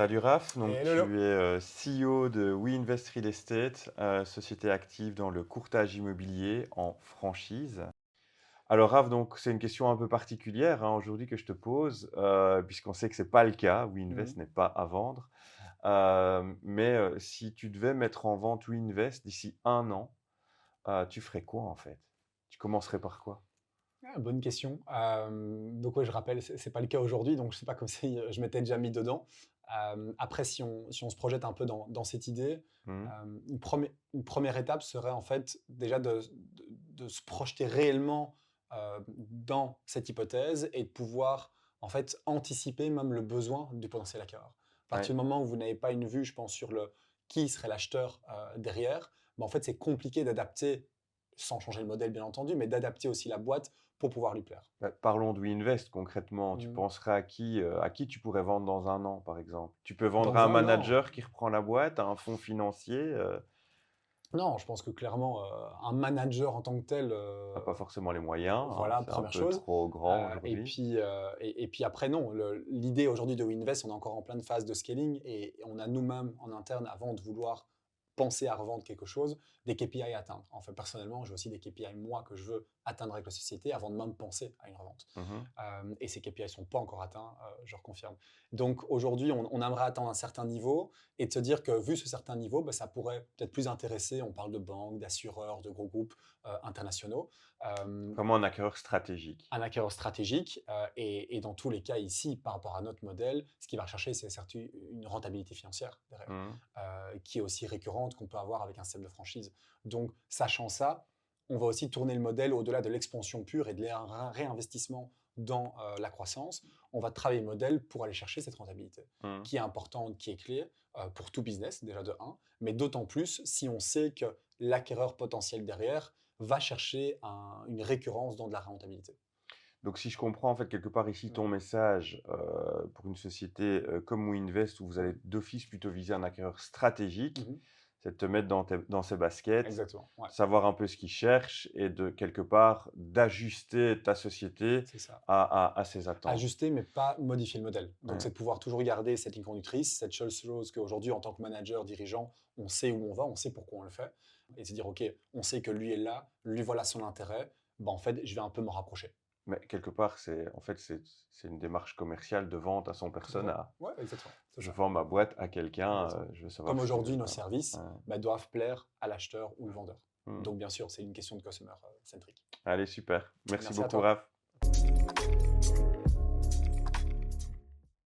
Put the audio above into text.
Salut Raph, donc Hello, hello. tu es CEO de WeInvest Real Estate, société active dans le courtage immobilier en franchise. Alors Raph, donc c'est une question un peu particulière aujourd'hui que je te pose, puisqu'on sait que c'est pas le cas, WeInvest Mmh. n'est pas à vendre. Mais si tu devais mettre en vente WeInvest d'ici 1 an, tu ferais quoi en fait? Tu commencerais par quoi? Bonne question. Donc ouais, je rappelle, c'est pas le cas aujourd'hui, donc c'est pas comme si, je m'étais déjà mis dedans. Après si on se projette un peu dans cette idée, Mmh. une première étape serait en fait déjà de se projeter réellement, dans cette hypothèse et de pouvoir en fait anticiper même le besoin du potentiel acquéreur. À Ouais. partir du moment où vous n'avez pas une vue, je pense, sur le qui serait l'acheteur, derrière, bah, en fait, c'est compliqué d'adapter, sans changer le modèle bien entendu, mais d'adapter aussi la boîte pour pouvoir lui plaire. Bah, parlons de WeInvest concrètement. Tu Mmh. penserais à qui tu pourrais vendre dans 1 an, par exemple? Tu peux vendre à Dans un un an, manager qui reprend la boîte, à un fonds financier? non, je pense que clairement, un manager en tant que tel, Tu pas forcément les moyens, hein, voilà, c'est un première peu chose. trop grand aujourd'hui. Et puis après non, l'idée aujourd'hui de WeInvest, on est encore en pleine phase de scaling et on a nous-mêmes en interne, avant de vouloir penser à revendre quelque chose, des KPI à atteindre. En fait, personnellement, j'ai aussi des KPI, moi, que je veux atteindre avec la société avant de même penser à une revente. Mmh. Et ces KPI ne sont pas encore atteints, je reconfirme. Donc aujourd'hui, on aimerait atteindre un certain niveau et de se dire que vu ce certain niveau, bah, ça pourrait peut-être plus intéresser, on parle de banques, d'assureurs, de gros groupes internationaux, euh, Vraiment un acquéreur stratégique. un acquéreur stratégique. Et dans tous les cas ici, par rapport à notre modèle, ce qu'il va rechercher, c'est certes une rentabilité financière derrière, Mmh. qui est aussi récurrente qu'on peut avoir avec un système de franchise. Donc, sachant ça, on va aussi tourner le modèle au-delà de l'expansion pure et de réinvestissement dans la croissance. On va travailler le modèle pour aller chercher cette rentabilité, Mmh. qui est importante, qui est clé pour tout business, déjà de un, mais d'autant plus si on sait que l'acquéreur potentiel derrière va chercher une récurrence dans de la rentabilité. Donc si je comprends en fait quelque part ici ton Mmh. message, pour une société, comme WeInvest où vous allez Mmh. d'office plutôt viser un acquéreur stratégique, Mmh. c'est de te mettre dans ses baskets, Exactement, ouais, savoir un peu ce qu'il cherche et de quelque part d'ajuster ta société c'est ça. à ses attentes. Ajuster, mais pas modifier le modèle. Donc, Ouais. c'est de pouvoir toujours garder cette ligne conductrice, cette seule chose qu'aujourd'hui, en tant que manager, dirigeant, on sait où on va, on sait pourquoi on le fait. Et se dire, OK, on sait que lui est là, lui voilà son intérêt, bah, en fait, je vais un peu me rapprocher. Mais quelque part, c'est une démarche commerciale de vente à son Complètement. persona. Ouais, exactement, c'est Je ça. vends ma boîte à quelqu'un, Exactement. je veux Comme savoir ce qu'il aujourd'hui, veut, nos quoi. services Ouais. bah, doivent plaire à l'acheteur ou le vendeur. Mmh. Donc, bien sûr, c'est une question de customer centric. Allez super. Merci Merci à beaucoup toi. Raph.